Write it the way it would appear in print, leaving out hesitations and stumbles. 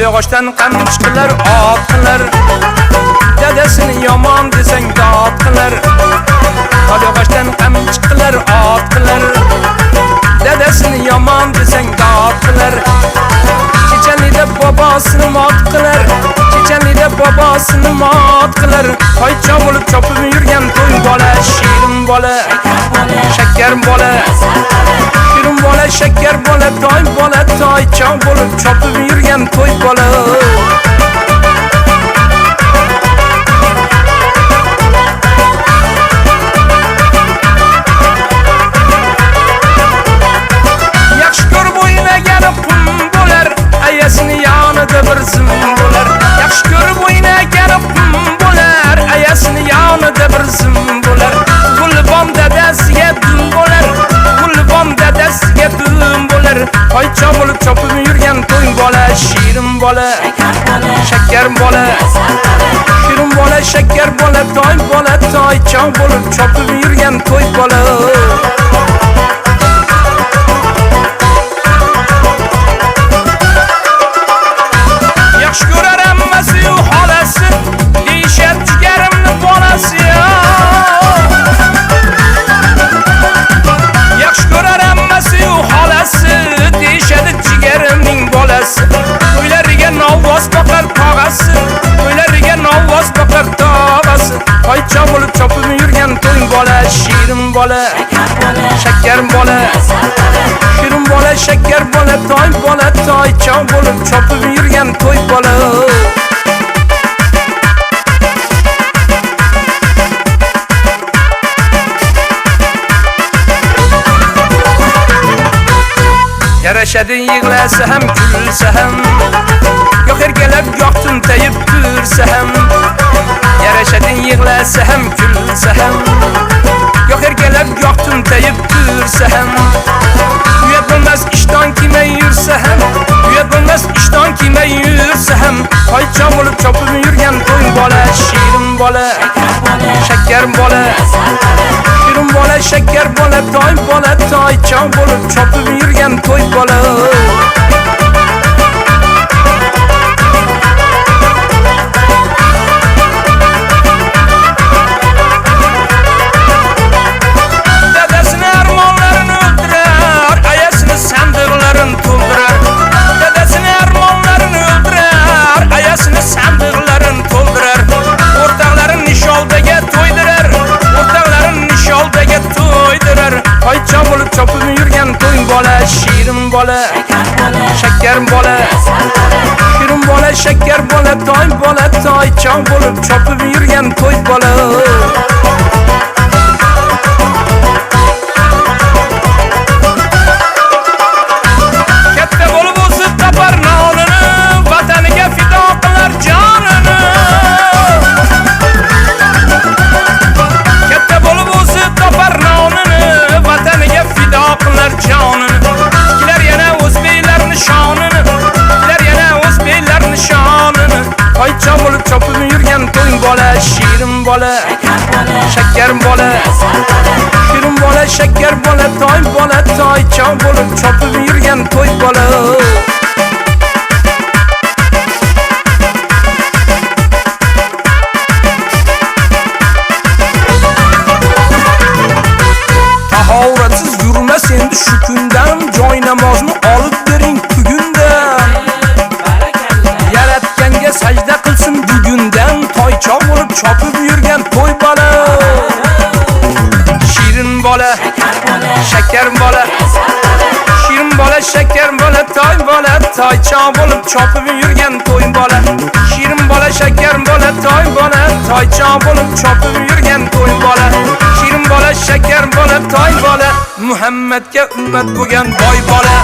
yog'ochdan qamchi qilar ot qilar. Dadasini yomon desang dod qilar. Qol yog'ochdan qamchi qilar ot qilar. Dadasini yomon desang dod qilar. Chechenlida bobosini mot qilar. Chechenlida bobosini mot qilar. Toycha bo'lib chopib yurgan to'y bola, shirin bola, shakar bola. Shirin bola, shakar bola, toy bola, toycha bo'lib chopib yurgan to'y bola. Yaxshi ko'rib o'ynagan qum bo'lar, ayasini yonida bir zum bo'lar. Yaxshi ko'rib o'ynagan qum bo'lar, ayasini yonida bir zum bo'lar. Gulbom dadasiga dum bo'lar, gulbom dadasiga dum bo'lar. Toycha bo'lib chopib yurgan to'y bola, shirin bola, shakar bola. Shirin bola, shakar bola, toy bola, toycha bo'lib chopib yurgan to'y bola. Yaxshi ko'rar ammasi yu xolasi, deyishar jigarimni bolasi. Yaxshi ko'rar ammasi yu xolasi, deyishadi jigarimning bolasi. To'ylariga novvos boqar tog'asi, to'ylariga novvos boqar tog'asi. Toycha bo'lib chopib yurgan to'y bola, shirin bola, shakar bola. Shirin bola, shakar bola, toy bola, toycha bo'lib chopib yurgan to'y bola. Yarashadi yig'lasa ham, kulsa ham, yo'q erkalab yo'q tuntayib tursa ham. Yarashadi yig'lasa ham, kulsa ham, yo'q erkalab yo'q tuntayib tursa ham. Uyat bo'lmas ishton kiymay yursa ham, uyat bo'lmas ishton kiymay yursa ham. Toycha bo'lib chopib yurgan to'y bola, shirin bola, shakar bola. Shirin bola, shakar bola, toy bola, toycha bo'lib chopib yurgan to'y bola. Dadasini armonlarini o'ldirar, ayasini sandiqlarini to'ldirar. Dadasini armonlarini o'ldirar, ayasini sandiqlarini to'ldirar. O'rtoqlarini nisholdaga to'ydirar, o'rtoqlarini nisholdaga to'ydirar. Toycha bo'lib chopib yurgan to'y bola, shirin bola, shakar bola. Shirin bola, shakar bola, toy bola, toycha bo'lib chopib yurgan to'y bola. Katta bo'lib o'zi topar nonini, vataniga fido qilar jonini. Katta bo'lib o'zi topar nonini, vataniga fido qilar jonini. Kilar yana o'zbeklarning shonini, kilar yana o'zbeklarning shonini. Toycha bo'lib chopib yurgan to'y bola, shirin bola, shakar bola. Shirin bola, shakar bola, toy bola, toycha bo'lib chopib yurgan to'y bola. Tahoratsiz yurmas endi shu kundan, joy namozni olib bering bugundan. Yaratganga sajda qilsin bugundan, toycha bo'lib chopib yurgan to'y bola. Shirin bola, shakar bola. Shirin bola, shakar bola, toy bola, toycha bo'lib chopib yurgan to'y bola. Shirin bola, shakar bola, toy bola, toycha bo'lib chopib yurgan to'y bola. Shirin bola, shakar bola, toy bola, Muhammadga ummat bo'lgan boy bola.